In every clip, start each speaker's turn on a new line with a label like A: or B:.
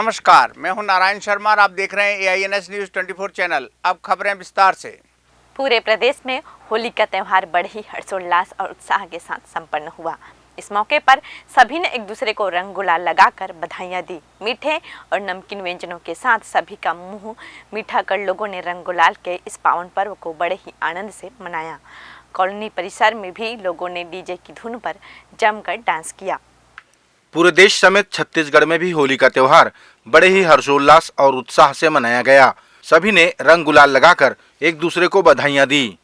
A: नमस्कार, मैं हूं नारायण शर्मा और आप देख रहे हैं AINS न्यूज़ 24 चैनल। अब खबरें विस्तार से।
B: पूरे प्रदेश में होली का त्यौहार बड़े ही हर्षोल्लास और उत्साह के साथ संपन्न हुआ। इस मौके पर सभी ने एक दूसरे को रंग गुलाल लगाकर बधाइयां दी। मीठे और नमकीन व्यंजनों के साथ सभी का मुंह मीठा कर लोगों ने रंग गुलाल के इस पावन पर्व को बड़े ही आनंद से मनाया। कॉलोनी परिसर में भी लोगों ने डीजे की धुन पर जमकर डांस किया।
C: पूरे देश समेत छत्तीसगढ़ में भी होली का त्योहार बड़े ही हर्षोल्लास और उत्साह से मनाया गया। सभी ने रंग गुलाल लगाकर एक दूसरे को बधाइयां दी।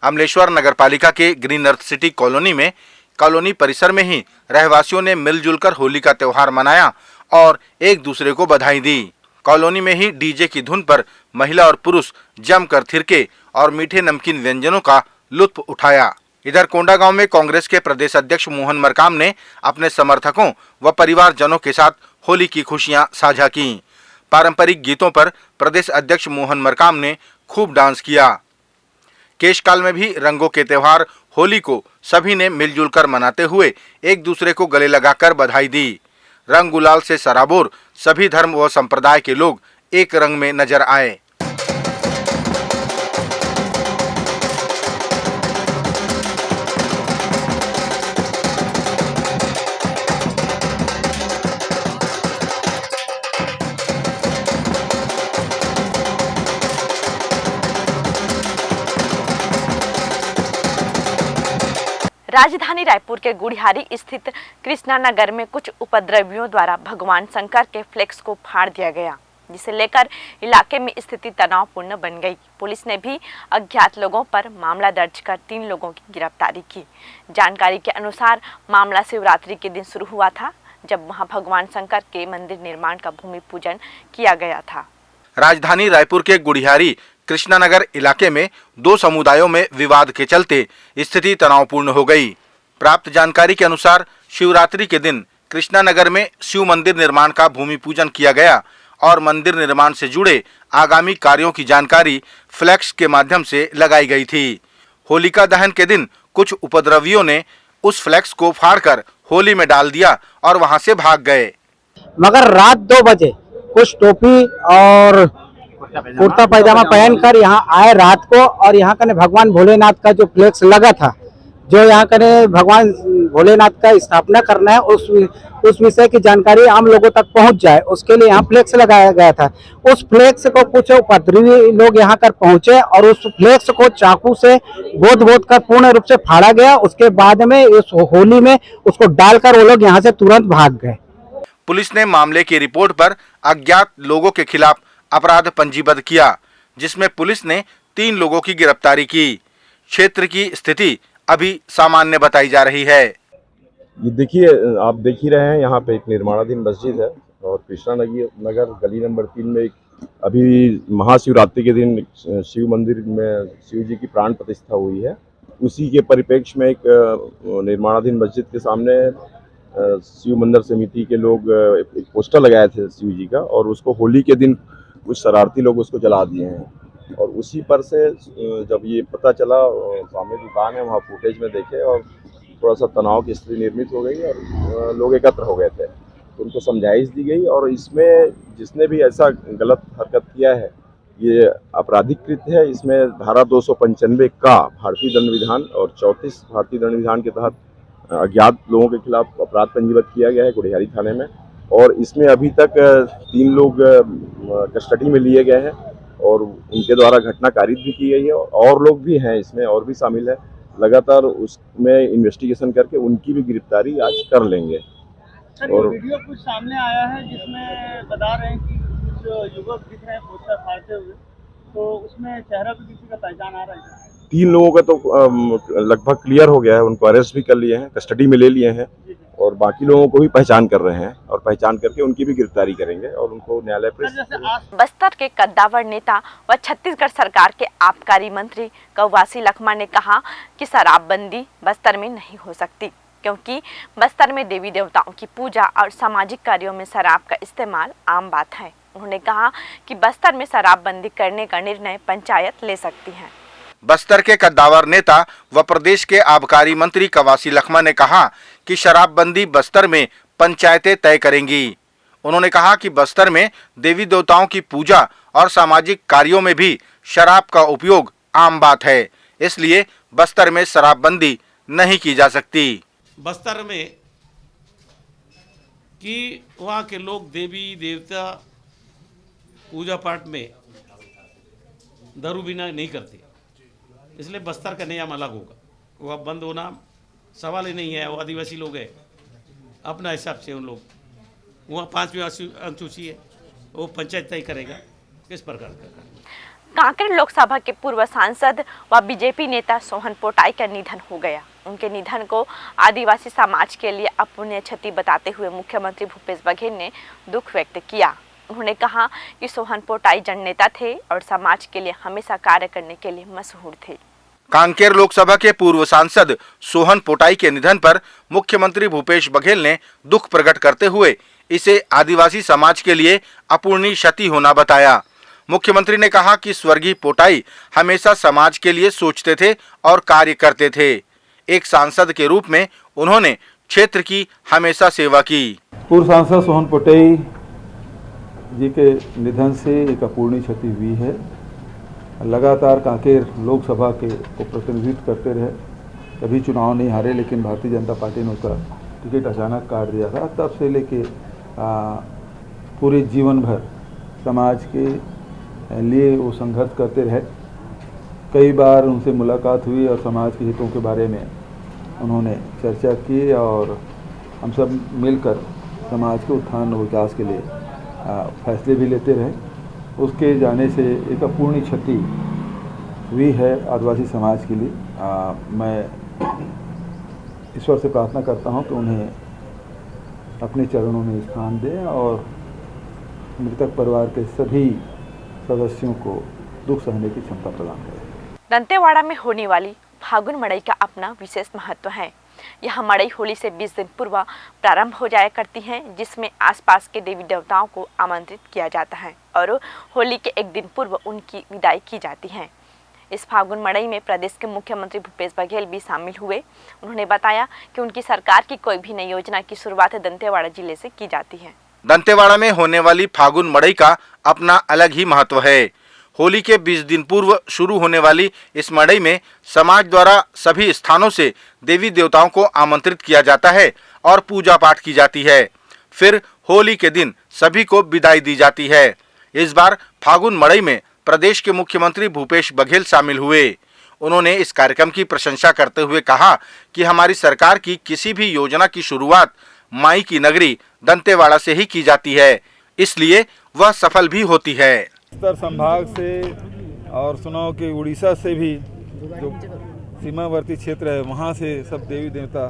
C: अमलेश्वर नगरपालिका के ग्रीन अर्थ सिटी कॉलोनी में कॉलोनी परिसर में ही रहवासियों ने मिलजुल कर होली का त्योहार मनाया और एक दूसरे को बधाई दी। कॉलोनी में ही डीजे की धुन पर महिला और पुरुष जमकर थिरके और मीठे नमकीन व्यंजनों का लुत्फ उठाया। इधर कोंडागांव में कांग्रेस के प्रदेश अध्यक्ष मोहन मरकाम ने अपने समर्थकों व परिवारजनों के साथ होली की खुशियां साझा की। पारंपरिक गीतों पर प्रदेश अध्यक्ष मोहन मरकाम ने खूब डांस किया। केशकाल में भी रंगों के त्योहार होली को सभी ने मिलजुल कर मनाते हुए एक दूसरे को गले लगाकर बधाई दी। रंग गुलाल से सराबोर सभी धर्म व संप्रदाय के लोग एक रंग में नजर आए।
B: राजधानी रायपुर के गुड़ियारी स्थित कृष्णा नगर में कुछ उपद्रवियों द्वारा भगवान शंकर के फ्लेक्स को फाड़ दिया गया, जिसे लेकर इलाके में स्थिति तनावपूर्ण बन गई। पुलिस ने भी अज्ञात लोगों पर मामला दर्ज कर 3 लोगों की गिरफ्तारी की। जानकारी के अनुसार मामला शिवरात्रि के दिन शुरू हुआ था, जब वहां भगवान शंकर के मंदिर निर्माण का भूमि पूजन किया गया था।
C: राजधानी रायपुर के गुड़ियारी कृष्णानगर इलाके में 2 समुदायों में विवाद के चलते स्थिति तनावपूर्ण हो गई। प्राप्त जानकारी के अनुसार शिवरात्रि के दिन कृष्णानगर में शिव मंदिर निर्माण का भूमि पूजन किया गया और मंदिर निर्माण से जुड़े आगामी कार्यों की जानकारी फ्लैक्स के माध्यम से लगाई गई थी। होलिका दहन के दिन कुछ उपद्रवियों ने उस फ्लैक्स को फाड़कर होली में डाल दिया और वहां से भाग गए।
D: मगर रात 2 बजे कुछ टोपी और कुर्ता पैजामा पहनकर यहाँ आए रात को, और यहाँ का भगवान भोलेनाथ का जो फ्लेक्स लगा था, जो यहाँ का भगवान भोलेनाथ का स्थापना करना है, उस विषय की जानकारी आम लोगों तक पहुँच जाए, उसके लिए यहाँ फ्लेक्स लगाया गया था। उस फ्लेक्स को कुछ उपद्रवी लोग यहाँ कर पहुँचे और उस फ्लेक्स को चाकू से गोद कर पूर्ण रूप से फाड़ा गया। उसके बाद में इस होली में उसको डालकर वो लोग यहाँ से तुरंत भाग गए।
C: पुलिस ने मामले की रिपोर्ट पर अज्ञात लोगों के खिलाफ अपराध पंजीबद्ध किया, जिसमें पुलिस ने 3 लोगों की गिरफ्तारी की। क्षेत्र की स्थिति अभी सामान्य बताई जा रही है।
E: ये देखिए, आप देख ही रहे हैं, यहाँ पे एक निर्माणाधीन मस्जिद है और कृष्णा नगर गली नंबर 3 में अभी महाशिवरात्रि के दिन शिव मंदिर में शिव जी की प्राण प्रतिष्ठा हुई है। उसी के परिप्रेक्ष्य में एक निर्माणाधीन मस्जिद के सामने शिव मंदिर समिति के लोग एक पोस्टर लगाए थे शिव जी का, और उसको होली के दिन कुछ शरारती लोग उसको जला दिए हैं। और उसी पर से जब ये पता चला, सामने दुकान है, वहाँ फुटेज में देखे और थोड़ा सा तनाव की स्थिति निर्मित हो गई और लोग एकत्र हो गए थे। तो उनको समझाइश दी गई और इसमें जिसने भी ऐसा गलत हरकत किया है ये आपराधिक कृत्य है। इसमें धारा 295 का भारतीय दंड विधान और 34 भारतीय दंड विधान के तहत अज्ञात लोगों के खिलाफ अपराध पंजीबद्ध किया गया है गुड़ियारी थाने में। और इसमें अभी तक 3 लोग कस्टडी में लिए गए हैं और उनके द्वारा घटना कारित भी की गई है, और लोग भी हैं इसमें, और भी शामिल है। लगातार उसमें इन्वेस्टिगेशन करके उनकी भी गिरफ्तारी आज कर लेंगे।
F: सर, और वीडियो कुछ सामने आया है जिसमें बता रहे हैं कि कुछ युवक दिख रहे हैं पोस्टर फाड़ते हुए, तो उसमें चेहरा भी किसी का पहचान आ रहा है?
E: 3 लोगों का तो लगभग क्लियर हो गया है, उनको अरेस्ट भी कर लिए हैं, कस्टडी में ले लिए हैं, और बाकी लोगों को भी पहचान कर रहे हैं और पहचान करके उनकी भी गिरफ्तारी करेंगे और उनको न्यायालय पर।
B: बस्तर के कद्दावर नेता व छत्तीसगढ़ सरकार के आबकारी मंत्री कव्वासी लखमा ने कहा कि शराबबंदी बस्तर में नहीं हो सकती, क्योंकि बस्तर में देवी देवताओं की पूजा और सामाजिक कार्यों में शराब का इस्तेमाल आम बात है। उन्होंने कहा कि बस्तर में शराबबंदी करने का निर्णय पंचायत ले सकती है।
C: बस्तर के कद्दावर नेता व प्रदेश के आबकारी मंत्री कव्वासी लखमा ने कहा कि शराबबंदी बस्तर में पंचायतें तय करेंगी। उन्होंने कहा कि बस्तर में देवी देवताओं की पूजा और सामाजिक कार्यों में भी शराब का उपयोग आम बात है, इसलिए बस्तर में शराबबंदी नहीं की जा सकती।
G: बस्तर में कि वहाँ के लोग देवी देवता पूजा पाठ में दारू बिना नहीं करते, इसलिए बस्तर का नियम अलग होगा। वो अब बंद होना सवाल ही नहीं है। वो आदिवासी लोग हैं, अपना हिसाब से उन लोग, वहाँ 5वीं अनुसूची है, वो पंचायत तय करेगा किस प्रकार का।
B: कांकेर लोकसभा के पूर्व सांसद व बीजेपी नेता सोहन पोटाई का निधन हो गया। उनके निधन को आदिवासी समाज के लिए अपूरणीय क्षति बताते हुए मुख्यमंत्री भूपेश बघेल ने दुख व्यक्त किया। उन्होंने कहा कि सोहन पोटाई जननेता थे और समाज के लिए हमेशा कार्य करने के लिए मशहूर थे।
C: कांकेर लोकसभा के पूर्व सांसद सोहन पोटाई के निधन पर मुख्यमंत्री भूपेश बघेल ने दुख प्रकट करते हुए इसे आदिवासी समाज के लिए अपूरणीय क्षति होना बताया। मुख्यमंत्री ने कहा कि स्वर्गीय पोटाई हमेशा समाज के लिए सोचते थे और कार्य करते थे। एक सांसद के रूप में उन्होंने क्षेत्र की हमेशा सेवा की।
H: पूर्व सांसद सोहन पोटाई जी के निधन से एक अपूरणीय क्षति हुई है। लगातार कांकेर लोकसभा के को प्रतिनिधित्व करते रहे, कभी चुनाव नहीं हारे, लेकिन भारतीय जनता पार्टी ने उसका टिकट अचानक काट दिया था। तब से लेके पूरे जीवन भर समाज के लिए वो संघर्ष करते रहे। कई बार उनसे मुलाकात हुई और समाज के हितों के बारे में उन्होंने चर्चा की और हम सब मिलकर समाज के उत्थान और विकास के लिए फैसले भी लेते रहे। उसके जाने से एक अपूरणीय क्षति हुई है आदिवासी समाज के लिए। मैं ईश्वर से प्रार्थना करता हूं कि उन्हें अपने चरणों में स्थान दें और मृतक परिवार के सभी सदस्यों को दुख सहने की क्षमता प्रदान करें।
B: दंतेवाड़ा में होने वाली फागुन मड़ई का अपना विशेष महत्व है। यह मड़ई होली से 20 दिन पूर्व प्रारंभ हो जाया करती है, जिसमें आसपास के देवी देवताओं को आमंत्रित किया जाता है और होली के एक दिन पूर्व उनकी विदाई की जाती है। इस फागुन मड़ई में प्रदेश के मुख्यमंत्री भूपेश बघेल भी शामिल हुए। उन्होंने बताया कि उनकी सरकार की कोई भी नई योजना की शुरुआत दंतेवाड़ा जिले से की जाती है।
C: दंतेवाड़ा में होने वाली फागुन मड़ई का अपना अलग ही महत्व है। होली के 20 दिन पूर्व शुरू होने वाली इस मड़ई में समाज द्वारा सभी स्थानों से देवी देवताओं को आमंत्रित किया जाता है और पूजा पाठ की जाती है। फिर होली के दिन सभी को विदाई दी जाती है। इस बार फागुन मड़ई में प्रदेश के मुख्यमंत्री भूपेश बघेल शामिल हुए। उन्होंने इस कार्यक्रम की प्रशंसा करते हुए कहा कि हमारी सरकार की किसी भी योजना की शुरुआत माई की नगरी दंतेवाड़ा से ही की जाती है, इसलिए वह सफल भी होती है।
H: बस्तर संभाग से और सुनाओ कि उड़ीसा से भी जो सीमावर्ती क्षेत्र है वहाँ से सब देवी देवता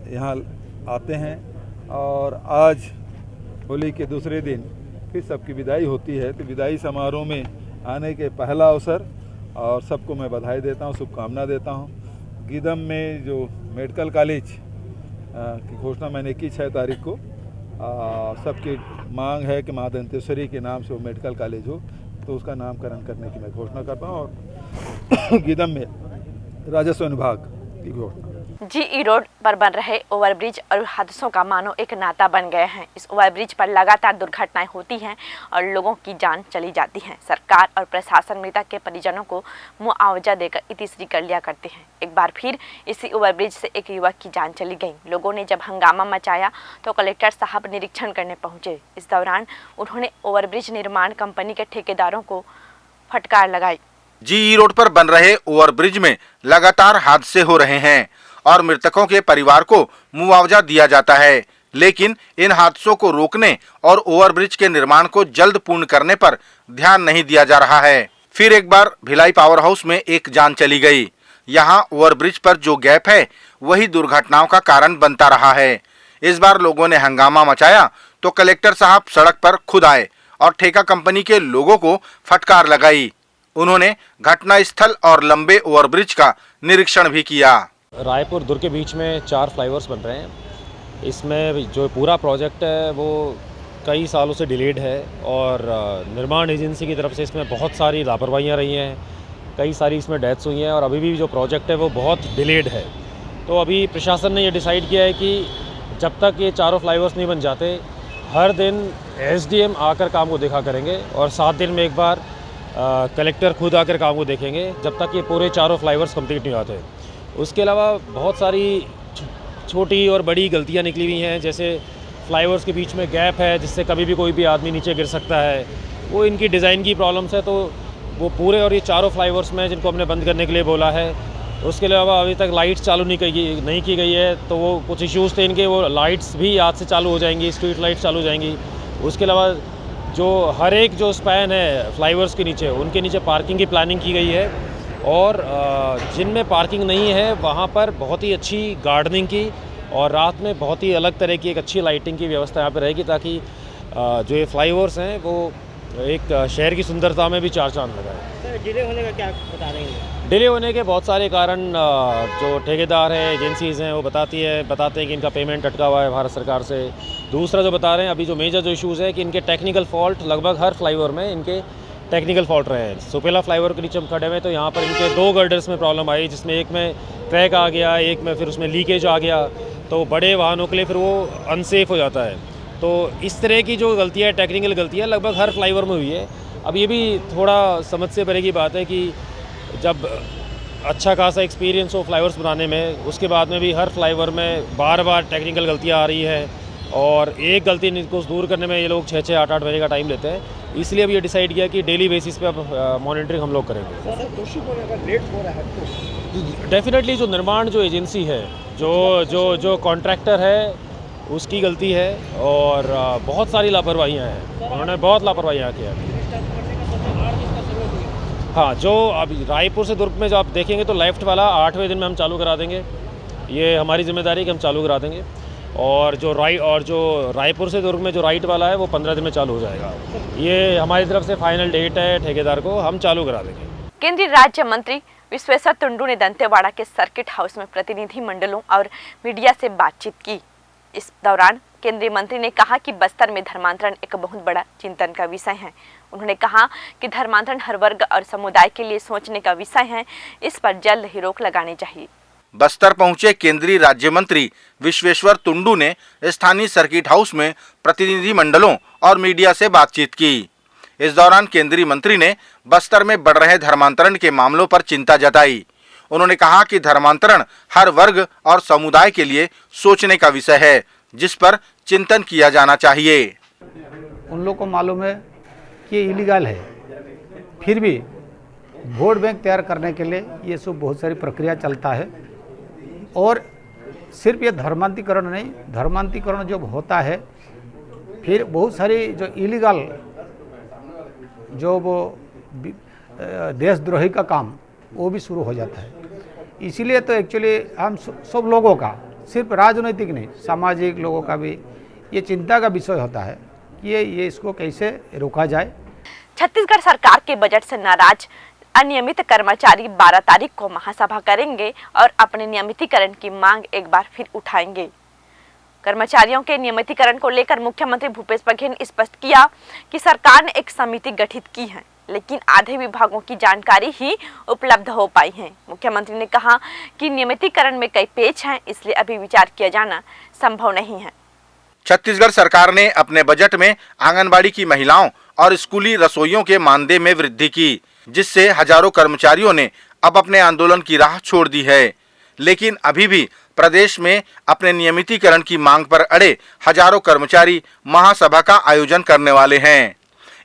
H: यहाँ आते हैं और आज होली के दूसरे दिन फिर सबकी विदाई होती है। तो विदाई समारोह में आने के पहला अवसर और सबको मैं बधाई देता हूँ, शुभकामना देता हूँ। गीदम में जो मेडिकल कॉलेज की घोषणा मैंने की 6 तारीख को, सबकी मांग है कि माँ दंतेश्वरी के नाम से वो मेडिकल कॉलेज हो, तो उसका नामकरण करने की मैं घोषणा करता हूँ। और गीदम में राजस्व विभाग की घोषणा।
B: जीई रोड पर बन रहे ओवरब्रिज और हादसों का मानो एक नाता बन गया है। इस ओवरब्रिज पर लगातार दुर्घटनाएं होती हैं और लोगों की जान चली जाती है। सरकार और प्रशासन मृतक के परिजनों को मुआवजा देकर इतिश्री कर लिया करते हैं। एक बार फिर इसी ओवरब्रिज से एक युवक की जान चली गई। लोगों ने जब हंगामा मचाया तो कलेक्टर साहब निरीक्षण करने पहुंचे। इस दौरान उन्होंने ओवरब्रिज निर्माण कंपनी के ठेकेदारों को फटकार लगाई।
C: जीई रोड पर बन रहे ओवरब्रिज में लगातार हादसे हो रहे हैं और मृतकों के परिवार को मुआवजा दिया जाता है, लेकिन इन हादसों को रोकने और ओवरब्रिज के निर्माण को जल्द पूर्ण करने पर ध्यान नहीं दिया जा रहा है। फिर एक बार भिलाई पावर हाउस में एक जान चली गई। यहाँ ओवरब्रिज पर जो गैप है वही दुर्घटनाओं का कारण बनता रहा है। इस बार लोगों ने हंगामा मचाया तो कलेक्टर साहब सड़क पर खुद आए और ठेका कंपनी के लोगों को फटकार लगाई। उन्होंने घटना स्थल और लंबे ओवरब्रिज का निरीक्षण भी किया।
I: रायपुर दुर्ग के बीच में 4 फ्लाईओवर्स बन रहे हैं। इसमें जो पूरा प्रोजेक्ट है वो कई सालों से डिलेड है और निर्माण एजेंसी की तरफ से इसमें बहुत सारी लापरवाहियाँ रही हैं, कई सारी इसमें डेथ्स हुई हैं और अभी भी जो प्रोजेक्ट है वो बहुत डिलेड है। तो अभी प्रशासन ने ये डिसाइड किया है कि जब तक ये चारों फ्लाईओवर्स नहीं बन जाते हर दिन एसडीएम आकर काम को देखा करेंगे और 7 दिन में एक बार कलेक्टर खुद आकर काम को देखेंगे जब तक ये पूरे चारों फ्लाईओवर्स कंप्लीट नहीं होते। उसके अलावा बहुत सारी छोटी और बड़ी गलतियां निकली हुई हैं, जैसे फ्लाईओवर्स के बीच में गैप है जिससे कभी भी कोई भी आदमी नीचे गिर सकता है। वो इनकी डिज़ाइन की प्रॉब्लम्स है, तो वो पूरे और ये चारों फ्लाईओवर्स में जिनको हमने बंद करने के लिए बोला है। उसके अलावा अभी तक लाइट्स चालू नहीं की गई है, तो वो कुछ इश्यूज़ थे इनके, वो लाइट्स भी आज से चालू हो जाएंगी, स्ट्रीट लाइट्स चालू हो जाएंगी। उसके अलावा जो हर एक जो स्पैन है फ्लाईओवर्स के नीचे, उनके नीचे पार्किंग की प्लानिंग की गई है और जिनमें पार्किंग नहीं है वहाँ पर बहुत ही अच्छी गार्डनिंग की और रात में बहुत ही अलग तरह की एक अच्छी लाइटिंग की व्यवस्था यहाँ पर रहेगी, ताकि जो ये फ्लाईओवर्स हैं वो एक शहर की सुंदरता में भी चार चांद लगाए।
F: डिले होने का क्या बता रहे हैं?
I: डिले होने के बहुत सारे कारण जो ठेकेदार हैं, एजेंसीज़ हैं, वो बताते हैं कि इनका पेमेंट अटका हुआ है भारत सरकार से। दूसरा जो बता रहे हैं अभी जो मेजर जो इश्यूज़ है कि इनके टेक्निकल फॉल्ट लगभग हर फ्लाईओवर में इनके टेक्निकल फॉल्ट रहे हैं। सुपेला फ्लाईओवर के नीचे हम खड़े हुए तो यहाँ पर इनके 2 गर्डर्स में प्रॉब्लम आई, जिसमें एक में क्रैक आ गया, एक में फिर उसमें लीकेज आ गया, तो बड़े वाहनों के लिए फिर वो अनसेफ हो जाता है। तो इस तरह की जो गलतियाँ, टेक्निकल गलतियाँ लगभग हर फ्लाईओवर में हुई है। अब ये भी थोड़ा समझ से परे की बात है कि जब अच्छा खासा एक्सपीरियंस हो फ्लाईओवर्स बनाने में, उसके बाद में भी हर फ्लाईओवर में बार बार टेक्निकल गलतियाँ आ रही है और एक गलती को दूर करने में ये लोग 6-6, 8-8 महीने का टाइम लेते हैं। इसलिए अब ये डिसाइड किया कि डेली बेसिस पे अब मॉनिटरिंग हम लोग करेंगे। डेफिनेटली जो निर्माण जो एजेंसी है, जो कॉन्ट्रैक्टर है, उसकी गलती है और बहुत सारी लापरवाहियाँ हैं, उन्होंने बहुत लापरवाहियाँ किया। हाँ, जो अभी रायपुर से दुर्ग में जो आप देखेंगे तो लेफ़्ट वाला 8वें दिन में हम चालू करा देंगे, ये हमारी जिम्मेदारी है कि हम चालू करा देंगे। और जो रायपुर से दुर्ग में जो राइट वाला है वो 15 दिन में चालू हो जाएगा। ये हमारी तरफ से फाइनल डेट है, ठेकेदार को हम चालू करा देंगे।
B: केंद्रीय राज्य मंत्री विश्वेश्वर तुंडू ने दंतेवाड़ा के सर्किट हाउस में प्रतिनिधि मंडलों और मीडिया से बातचीत की। इस दौरान केंद्रीय मंत्री ने कहा कि बस्तर में धर्मांतरण एक बहुत बड़ा चिंतन का विषय है। उन्होंने कहा कि धर्मांतरण हर वर्ग और समुदाय के लिए सोचने का विषय है, इस पर जल्द ही रोक लगानी चाहिए।
C: बस्तर पहुंचे केंद्रीय राज्य मंत्री विश्वेश्वर तुंडू ने स्थानीय सर्किट हाउस में प्रतिनिधि मंडलों और मीडिया से बातचीत की। इस दौरान केंद्रीय मंत्री ने बस्तर में बढ़ रहे धर्मांतरण के मामलों पर चिंता जताई। उन्होंने कहा कि धर्मांतरण हर वर्ग और समुदाय के लिए सोचने का विषय है, जिस पर चिंतन किया जाना चाहिए।
D: उन लोग को मालूम है कि ये इलीगल है, फिर भी वोट बैंक तैयार करने के लिए ये सब बहुत सारी प्रक्रिया चलता है। और सिर्फ ये धर्मांतरीकरण नहीं, धर्मांतरीकरण जब होता है फिर बहुत सारी जो इलीगल जो वो देशद्रोही का काम वो भी शुरू हो जाता है। इसीलिए तो एक्चुअली हम सब लोगों का, सिर्फ राजनीतिक नहीं, सामाजिक लोगों का भी ये चिंता का विषय होता है कि ये इसको कैसे रोका जाए।
B: छत्तीसगढ़ सरकार के बजट से नाराज अनियमित कर्मचारी 12 तारीख को महासभा करेंगे और अपने नियमितीकरण की मांग एक बार फिर उठाएंगे। कर्मचारियों के नियमितीकरण को लेकर मुख्यमंत्री भूपेश बघेल ने स्पष्ट किया कि सरकार ने एक समिति गठित की है, लेकिन आधे विभागों की जानकारी ही उपलब्ध हो पाई है। मुख्यमंत्री ने कहा कि नियमितीकरण में कई पेच हैं, इसलिए अभी विचार किया जाना संभव नहीं है।
C: छत्तीसगढ़ सरकार ने अपने बजट में आंगनबाड़ी की महिलाओं और स्कूली रसोइयों के मानदेय में वृद्धि की, जिससे हजारों कर्मचारियों ने अब अपने आंदोलन की राह छोड़ दी है। लेकिन अभी भी प्रदेश में अपने नियमितीकरण की मांग पर अड़े हजारों कर्मचारी महासभा का आयोजन करने वाले हैं।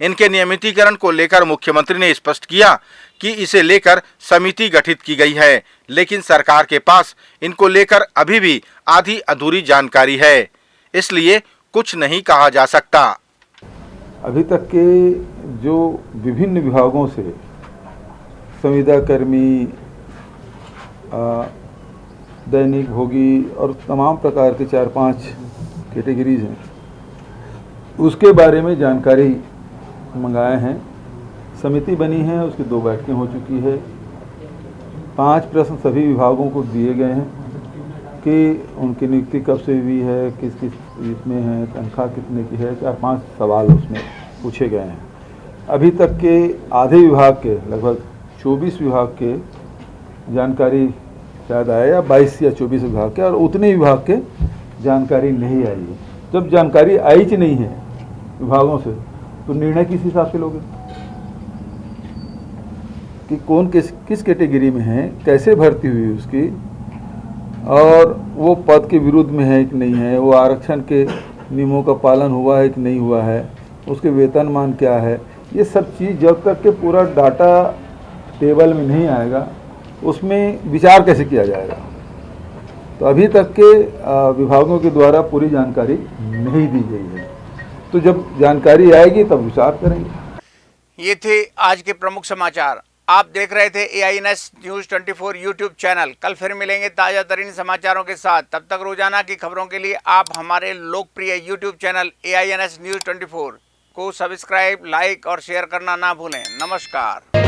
C: इनके नियमितीकरण को लेकर मुख्यमंत्री ने स्पष्ट किया कि इसे लेकर समिति गठित की गई है, लेकिन सरकार के पास इनको लेकर अभी भी आधी अधूरी जानकारी है, इसलिए कुछ नहीं कहा जा सकता।
H: अभी तक के जो विभिन्न विभागों से संविदा कर्मी, दैनिक भोगी और तमाम प्रकार के 4-5 कैटेगरीज हैं, उसके बारे में जानकारी मंगाए हैं। समिति बनी है, उसकी 2 बैठकें हो चुकी है। 5 प्रश्न सभी विभागों को दिए गए हैं कि उनकी नियुक्ति कब से हुई है, किस किस इसमें है, तनख्वाह कितने की है, 4-5 सवाल उसमें पूछे गए हैं। अभी तक के आधे विभाग के, लगभग 24 विभाग के जानकारी शायद आया, या 22 या 24 विभाग के, और उतने विभाग के जानकारी नहीं आई। जब जानकारी आई ही नहीं है विभागों से, तो निर्णय किस हिसाब से लोगे कि कौन किस कैटेगरी में है, कैसे भर्ती हुई उसकी, और वो पद के विरुद्ध में है कि नहीं है, वो आरक्षण के नियमों का पालन हुआ है कि नहीं हुआ है, उसके वेतनमान क्या है, ये सब चीज़ जब तक के पूरा डाटा टेबल में नहीं आएगा उसमें विचार कैसे किया जाएगा। तो अभी तक के विभागों के द्वारा पूरी जानकारी नहीं दी गई है, तो जब जानकारी आएगी तब विचार करेंगे।
A: ये थे आज के प्रमुख समाचार। आप देख रहे थे AINS न्यूज़ 24 यूट्यूब चैनल। कल फिर मिलेंगे ताज़ा तरीन समाचारों के साथ। तब तक रोजाना की खबरों के लिए आप हमारे लोकप्रिय यूट्यूब चैनल AINS न्यूज़ 24 को सब्सक्राइब, लाइक और शेयर करना ना भूलें। नमस्कार।